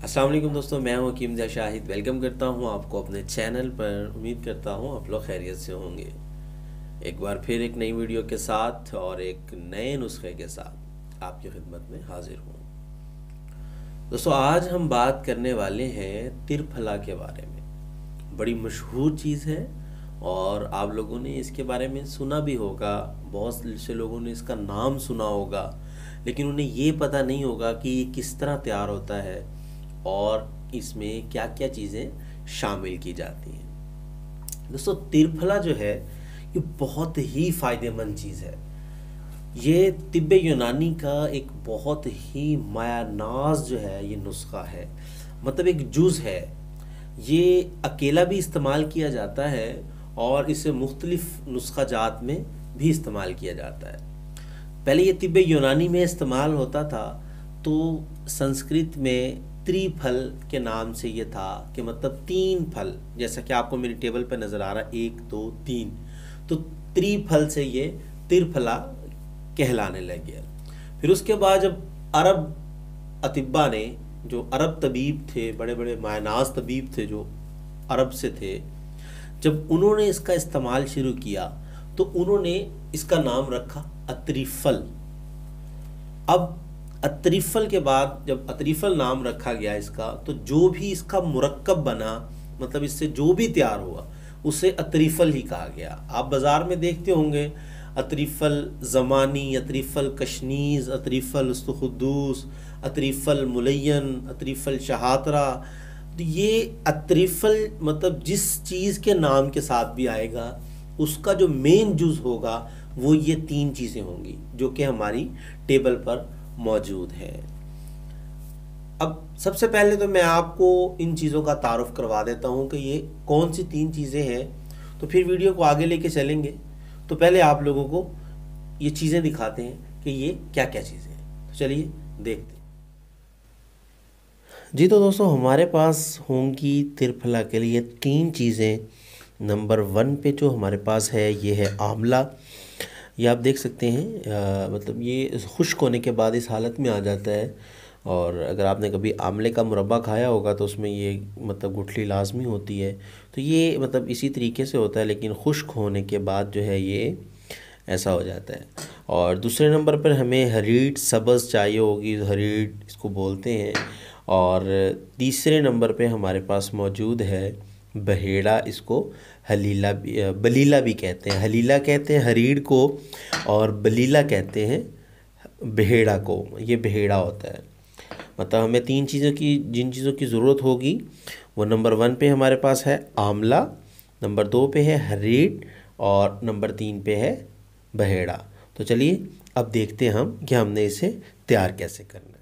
अस्सलाम वालेकुम दोस्तों, मैं हूं हकीम ज़ा शाहिद। वेलकम करता हूं आपको अपने चैनल पर। उम्मीद करता हूं आप लोग खैरियत से होंगे। एक बार फिर एक नई वीडियो के साथ और एक नए नुस्खे के साथ आपकी खिदमत में हाजिर हूं। दोस्तों, आज हम बात करने वाले हैं त्रिफला के बारे में। बड़ी मशहूर चीज़ है और आप लोगों ने इसके बारे में सुना भी होगा। बहुत से लोगों ने इसका नाम सुना होगा, लेकिन उन्हें ये पता नहीं होगा कि ये किस तरह तैयार होता है और इसमें क्या क्या चीज़ें शामिल की जाती हैं। दोस्तों, त्रिफला जो है ये बहुत ही फ़ायदेमंद चीज़ है। ये तिब्ब यूनानी का एक बहुत ही मायानाज जो है ये नुस्खा है, मतलब एक जुज़ है। ये अकेला भी इस्तेमाल किया जाता है और इसे मुख्तलिफ नुस्खा जात में भी इस्तेमाल किया जाता है। पहले ये तिब्ब यूनानी में इस्तेमाल होता था, तो संस्कृत में त्रिफल के नाम से ये था कि मतलब तीन फल, जैसा कि आपको मेरी टेबल पर नज़र आ रहा है 1 2 3, तो त्रिफल से ये त्रिफला कहलाने लग गया। फिर उसके बाद जब अरब अतिब्बा ने, जो अरब तबीब थे, बड़े बड़े मायनाज तबीब थे जो अरब से थे, जब उन्होंने इसका इस्तेमाल शुरू किया तो उन्होंने इसका नाम रखा अत्रिफल। अब अत्रिफल के बाद जब अत्रिफल नाम रखा गया इसका, तो जो भी इसका मुरक्कब बना, मतलब इससे जो भी तैयार हुआ उसे अत्रिफल ही कहा गया। आप बाज़ार में देखते होंगे अत्रिफल ज़मानी, अत्रिफल कशनीज़, अत्रिफल उस्तुखुद्दूस, अत्रिफल मुलय्यन, अत्रिफल शहातरा। तो ये अत्रिफल मतलब जिस चीज़ के नाम के साथ भी आएगा उसका जो मेन जुज़ होगा वो ये तीन चीज़ें होंगी जो कि हमारी टेबल पर मौजूद है। अब सबसे पहले तो मैं आपको इन चीज़ों का तारुफ करवा देता हूँ कि ये कौन सी तीन चीज़ें हैं, तो फिर वीडियो को आगे लेके चलेंगे। तो पहले आप लोगों को ये चीज़ें दिखाते हैं कि ये क्या क्या चीज़ें हैं। तो चलिए देखते हैं। जी तो दोस्तों, हमारे पास होंगी त्रिफला के लिए तीन चीज़ें। नंबर 1 पे जो हमारे पास है ये है आंवला। ये आप देख सकते हैं, मतलब ये खुश्क होने के बाद इस हालत में आ जाता है। और अगर आपने कभी आंवले का मुरब्बा खाया होगा तो उसमें ये मतलब गुठली लाजमी होती है। तो ये मतलब इसी तरीके से होता है, लेकिन खुश्क होने के बाद जो है ये ऐसा हो जाता है। और दूसरे नंबर पर हमें हरीट सब्ज़ चाहिए होगी, हरीट इसको बोलते हैं। और तीसरे नंबर पे हमारे पास मौजूद है बहेड़ा, इसको हलीला भी, बलीला भी कहते हैं। हलीला कहते हैं हरीड़ को और बलीला कहते हैं बहेड़ा को। ये बहेड़ा होता है। मतलब हमें तीन चीज़ों की, जिन चीज़ों की ज़रूरत होगी वो नंबर 1 पे हमारे पास है आंवला, नंबर 2 पे है हरीड़ और नंबर 3 पे है बहेड़ा। तो चलिए अब देखते हैं हम कि हमने इसे तैयार कैसे करना है।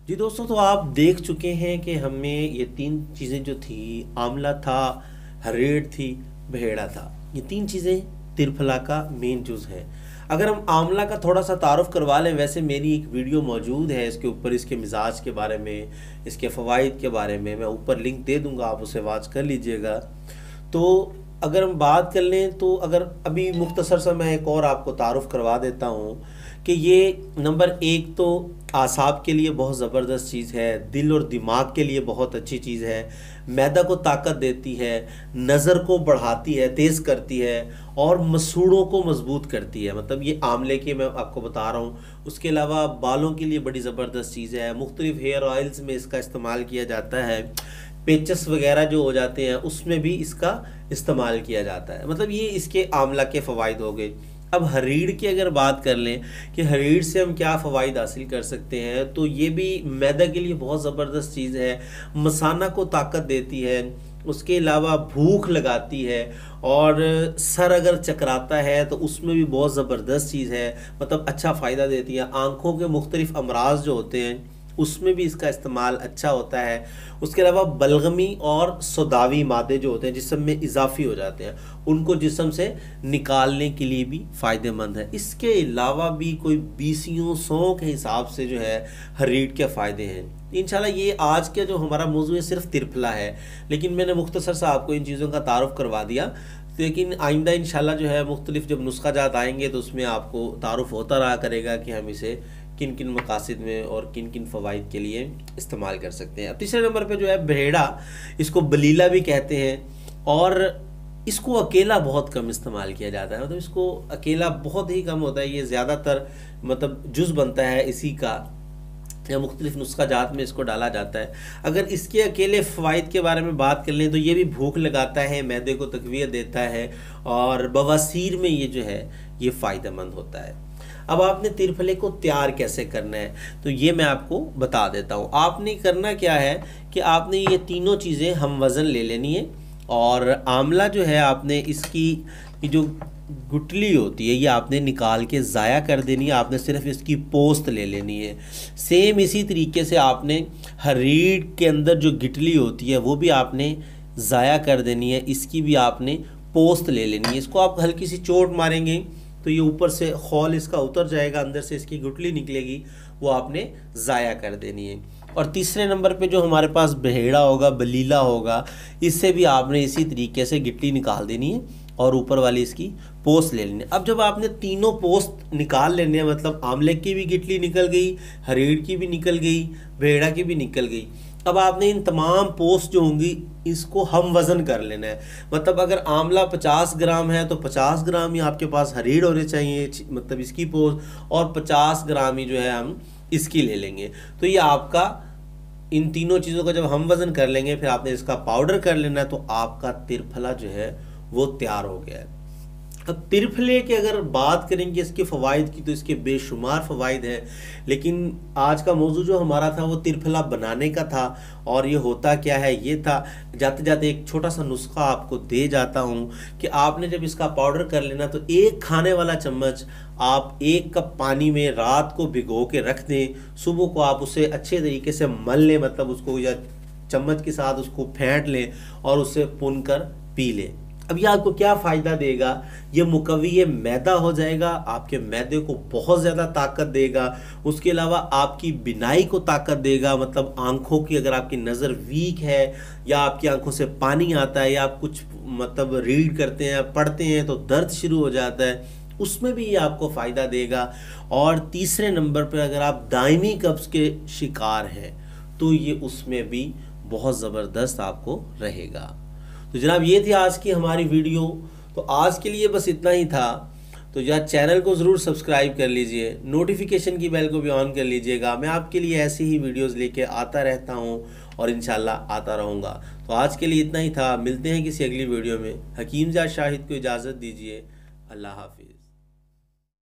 जी दोस्तों, तो आप देख चुके हैं कि हमें ये तीन चीज़ें जो थी, आंवला था, हरीड़ थी, बहेड़ा था, ये तीन चीज़ें त्रिफला का मेन जुज़ है। अगर हम आंवला का थोड़ा सा तारुफ करवा लें, वैसे मेरी एक वीडियो मौजूद है इसके ऊपर, इसके मिजाज के बारे में, इसके फ़वाइद के बारे में, मैं ऊपर लिंक दे दूँगा, आप उसे वॉच कर लीजिएगा। तो अगर हम बात कर लें तो अगर अभी मुख्तसर सा मैं एक और आपको तारुफ करवा देता हूँ कि ये नंबर 1 तो आसाब के लिए बहुत ज़बरदस्त चीज़ है, दिल और दिमाग के लिए बहुत अच्छी चीज़ है, मैदा को ताकत देती है, नज़र को बढ़ाती है, तेज़ करती है और मसूड़ों को मजबूत करती है। मतलब ये आंवले की मैं आपको बता रहा हूँ। उसके अलावा बालों के लिए बड़ी ज़बरदस्त चीज़ है। मुख्तलिफ हेयर ऑयल्स में इसका इस्तेमाल किया जाता है। पेचस वगैरह जो हो जाते हैं उसमें भी इसका इस्तेमाल किया जाता है। मतलब ये इसके आंवला के फ़वाइद हो गए। अब हरीड़ की अगर बात कर लें कि हरीड़ से हम क्या फ़वाइद हासिल कर सकते हैं, तो ये भी मैदा के लिए बहुत ज़बरदस्त चीज़ है, मसाना को ताकत देती है, उसके अलावा भूख लगाती है और सर अगर चकराता है तो उसमें भी बहुत ज़बरदस्त चीज़ है, मतलब अच्छा फ़ायदा देती है। आँखों के मुख्तलिफ अमराज जो होते हैं उसमें भी इसका इस्तेमाल अच्छा होता है। उसके अलावा बलगमी और सदावी मादे जो होते हैं जिस्म में इजाफी हो जाते हैं, उनको जिस्म से निकालने के लिए भी फ़ायदेमंद है। इसके अलावा भी कोई 20 के हिसाब से जो है हरीड़ के फ़ायदे हैं। इंशाल्लाह ये आज का जो हमारा मौजू है सिर्फ त्रिफला है, लेकिन मैंने मुख्तसर सा आपको इन चीज़ों का तारुफ करवा दिया। लेकिन आइंदा इंशाल्लाह जो है मुख्तलिफ जब नुस्खा जात आएंगे तो उसमें आपको तारुफ होता रहा करेगा कि हम इसे किन किन मकासद में और किन किन फ़वाइद के लिए इस्तेमाल कर सकते हैं। अब तीसरे नंबर पे जो है बहेड़ा, इसको बलीला भी कहते हैं और इसको अकेला बहुत कम इस्तेमाल किया जाता है, मतलब इसको अकेला बहुत ही कम होता है। ये ज़्यादातर मतलब जुज़ बनता है इसी का, या मुख्तलिफ नुस्खा जात में इसको डाला जाता है। अगर इसके अकेले फ़वाइद के बारे में बात कर लें तो ये भी भूख लगाता है, मैदे को तक़वियत देता है और बवासीर में ये जो है ये फ़ायदेमंद होता है। अब आपने तिरफले को तैयार कैसे करना है तो ये मैं आपको बता देता हूँ। आपने करना क्या है कि आपने ये तीनों चीज़ें हम वज़न ले लेनी है, और आंवला जो है आपने इसकी जो गुठली होती है ये आपने निकाल के ज़ाया कर देनी है, आपने सिर्फ इसकी पोस्त ले लेनी है। सेम इसी तरीके से आपने हरीड़ के अंदर जो गिटली होती है वो भी आपने ज़ाया कर देनी है, इसकी भी आपने पोस्त ले लेनी है। इसको आप हल्की सी चोट मारेंगे तो ये ऊपर से खौल इसका उतर जाएगा, अंदर से इसकी गुठली निकलेगी, वो आपने ज़ाया कर देनी है। और तीसरे नंबर पे जो हमारे पास बहेड़ा होगा, बलीला होगा, इससे भी आपने इसी तरीके से गिटली निकाल देनी है और ऊपर वाली इसकी पोस्ट ले लेनी है। अब जब आपने तीनों पोस्ट निकाल लेने हैं, मतलब आंवले की भी गिटली निकल गई, हरीड़ की भी निकल गई, बहेड़ा की भी निकल गई, अब आपने इन तमाम पोस्ट जो होंगी इसको हम वज़न कर लेना है। मतलब अगर आंवला 50 ग्राम है तो 50 ग्राम ही आपके पास हरीड़ होने चाहिए, मतलब इसकी पोस्ट, और 50 ग्राम ही जो है हम इसकी ले लेंगे। तो ये आपका इन तीनों चीज़ों का जब हम वज़न कर लेंगे, फिर आपने इसका पाउडर कर लेना है, तो आपका तिरफला जो है वो तैयार हो गया है। अब तिरफले की अगर बात करेंगे इसके फ़वाइद की तो इसके बेशुमार फ़वाइद हैं, लेकिन आज का मौजू जो हमारा था वो तिरफला बनाने का था। और ये होता क्या है, ये था, जाते जाते एक छोटा सा नुस्खा आपको दे जाता हूँ कि आपने जब इसका पाउडर कर लेना तो एक खाने वाला चम्मच आप 1 कप पानी में रात को भिगो के रख दें, सुबह को आप उसे अच्छे तरीके से मल लें, मतलब उसको या चम्मच के साथ उसको फेंट लें और उसे पुन कर पी लें। अब ये आपको क्या फ़ायदा देगा, ये मुकव्वी मैदा हो जाएगा, आपके मैदे को बहुत ज़्यादा ताकत देगा। उसके अलावा आपकी बिनाई को ताकत देगा, मतलब आँखों की, अगर आपकी नज़र वीक है या आपकी आँखों से पानी आता है या आप कुछ मतलब रीड करते हैं, पढ़ते हैं तो दर्द शुरू हो जाता है, उसमें भी ये आपको फ़ायदा देगा। और तीसरे नंबर पर अगर आप दायमी कब्ज़ के शिकार हैं तो ये उसमें भी बहुत ज़बरदस्त आपको रहेगा। तो जनाब ये थी आज की हमारी वीडियो। तो आज के लिए बस इतना ही था। तो यार चैनल को ज़रूर सब्सक्राइब कर लीजिए, नोटिफिकेशन की बेल को भी ऑन कर लीजिएगा। मैं आपके लिए ऐसी ही वीडियोस लेके आता रहता हूँ और इंशाल्लाह आता रहूँगा। तो आज के लिए इतना ही था, मिलते हैं किसी अगली वीडियो में। हकीम जाद शाहिद को इजाज़त दीजिए। अल्लाह हाफिज़।